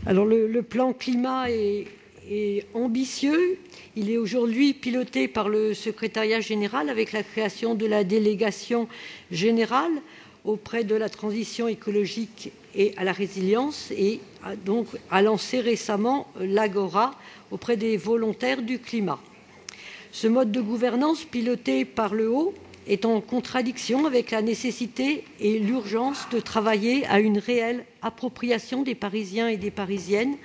Alors le plan climat est ambitieux. Il est aujourd'hui piloté par le secrétariat général avec la création de la délégation générale auprès de la transition écologique et à la résilience, et donc a lancé récemment l'Agora auprès des volontaires du climat. Ce mode de gouvernance piloté par le haut est en contradiction avec la nécessité et l'urgence de travailler à une réelle appropriation des Parisiens et des Parisiennes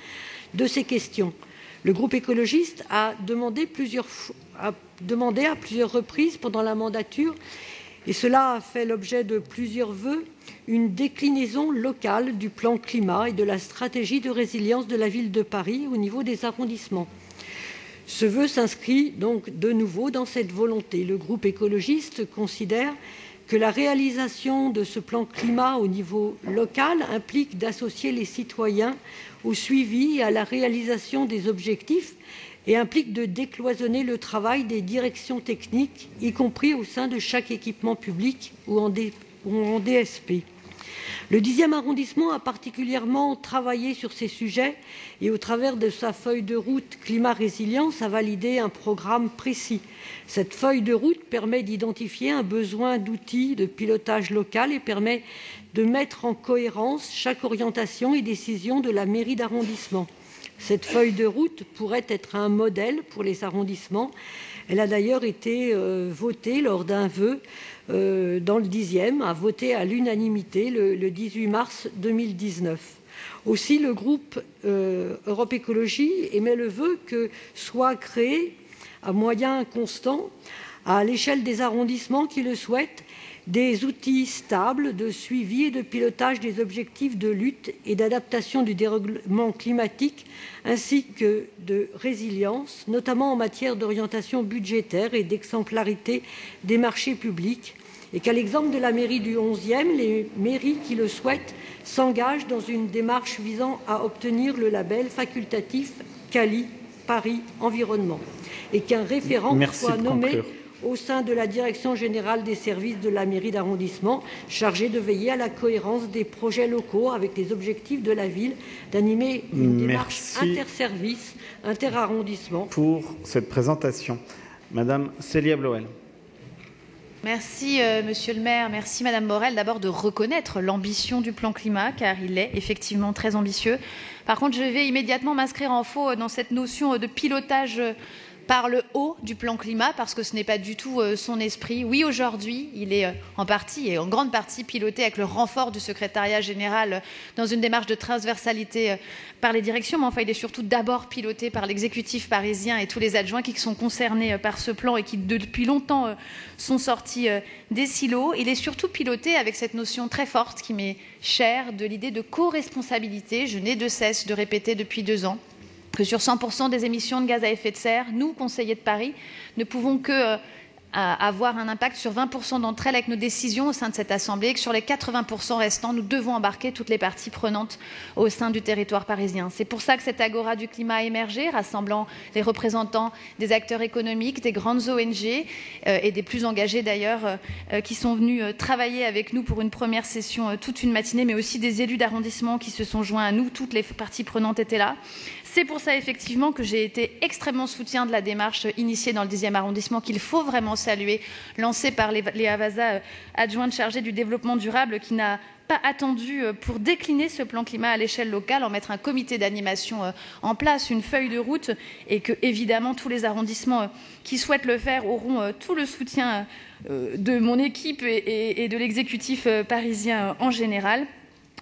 de ces questions. Le groupe écologiste a demandé à plusieurs reprises pendant la mandature, et cela a fait l'objet de plusieurs vœux, une déclinaison locale du plan climat et de la stratégie de résilience de la ville de Paris au niveau des arrondissements. Ce vœu s'inscrit donc de nouveau dans cette volonté. Le groupe écologiste considère que la réalisation de ce plan climat au niveau local implique d'associer les citoyens au suivi et à la réalisation des objectifs et implique de décloisonner le travail des directions techniques, y compris au sein de chaque équipement public ou en DSP. Le 10e arrondissement a particulièrement travaillé sur ces sujets et, au travers de sa feuille de route climat-résilience, a validé un programme précis. Cette feuille de route permet d'identifier un besoin d'outils de pilotage local et permet de mettre en cohérence chaque orientation et décision de la mairie d'arrondissement. Cette feuille de route pourrait être un modèle pour les arrondissements. Elle a d'ailleurs été votée lors d'un vœu dans le 10e, a voté à l'unanimité le 18 mars 2019. Aussi, le groupe Europe Écologie émet le vœu que soient créés à moyens constants, à l'échelle des arrondissements qui le souhaitent, des outils stables de suivi et de pilotage des objectifs de lutte et d'adaptation du dérèglement climatique, ainsi que de résilience, notamment en matière d'orientation budgétaire et d'exemplarité des marchés publics, et qu'à l'exemple de la mairie du 11e, les mairies qui le souhaitent s'engagent dans une démarche visant à obtenir le label facultatif Quali Paris Environnement, et qu'un référent soit nommé au sein de la direction générale des services de la mairie d'arrondissement, chargée de veiller à la cohérence des projets locaux avec les objectifs de la ville, d'animer une démarche interservice, interarrondissement. Pour cette présentation, Madame Célia Bloel. Merci Monsieur le maire, merci Madame Borel d'abord de reconnaître l'ambition du plan climat, car il est effectivement très ambitieux. Par contre, je vais immédiatement m'inscrire en faux dans cette notion de pilotage par le haut du plan climat, parce que ce n'est pas du tout son esprit. Oui, aujourd'hui, il est en partie et en grande partie piloté avec le renfort du secrétariat général dans une démarche de transversalité par les directions, mais enfin, il est surtout d'abord piloté par l'exécutif parisien et tous les adjoints qui sont concernés par ce plan et qui, depuis longtemps, sont sortis des silos. Il est surtout piloté avec cette notion très forte qui m'est chère de l'idée de co-responsabilité. Je n'ai de cesse de répéter depuis 2 ans que sur 100% des émissions de gaz à effet de serre, nous, conseillers de Paris, ne pouvons que avoir un impact sur 20% d'entre elles avec nos décisions au sein de cette Assemblée, et que sur les 80% restants, nous devons embarquer toutes les parties prenantes au sein du territoire parisien. C'est pour ça que cette Agora du climat a émergé, rassemblant les représentants des acteurs économiques, des grandes ONG et des plus engagés d'ailleurs, qui sont venus travailler avec nous pour une première session toute une matinée, mais aussi des élus d'arrondissement qui se sont joints à nous, toutes les parties prenantes étaient là. C'est pour ça, effectivement, que j'ai été extrêmement soutien de la démarche initiée dans le 10e arrondissement, qu'il faut vraiment saluer, lancée par Léa Vaza, adjointe chargée du développement durable, qui n'a pas attendu pour décliner ce plan climat à l'échelle locale, en mettre un comité d'animation en place, une feuille de route, et que, évidemment, tous les arrondissements qui souhaitent le faire auront tout le soutien de mon équipe et de l'exécutif parisien en général.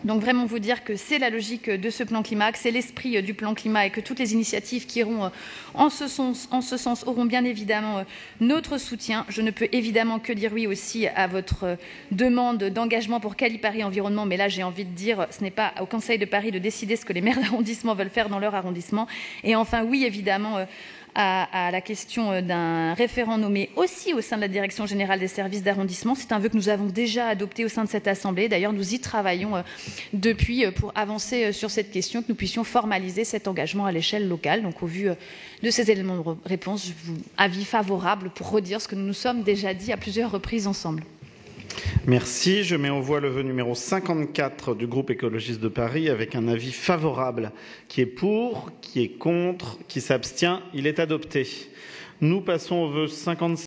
Donc vraiment vous dire que c'est la logique de ce plan climat, que c'est l'esprit du plan climat et que toutes les initiatives qui iront en ce sens auront bien évidemment notre soutien. Je ne peux évidemment que dire oui aussi à votre demande d'engagement pour Quali Paris Environnement, mais là j'ai envie de dire ce n'est pas au Conseil de Paris de décider ce que les maires d'arrondissement veulent faire dans leur arrondissement. Et enfin oui évidemment à la question d'un référent nommé aussi au sein de la Direction générale des services d'arrondissement. C'est un vœu que nous avons déjà adopté au sein de cette Assemblée. D'ailleurs, nous y travaillons depuis pour avancer sur cette question, que nous puissions formaliser cet engagement à l'échelle locale. Donc, au vu de ces éléments de réponse, je vous avis favorable pour redire ce que nous nous sommes déjà dit à plusieurs reprises ensemble. Merci. Je mets aux voix le vœu numéro 54 du groupe écologiste de Paris avec un avis favorable. Qui est pour, qui est contre, qui s'abstient. Il est adopté. Nous passons au vœu 56.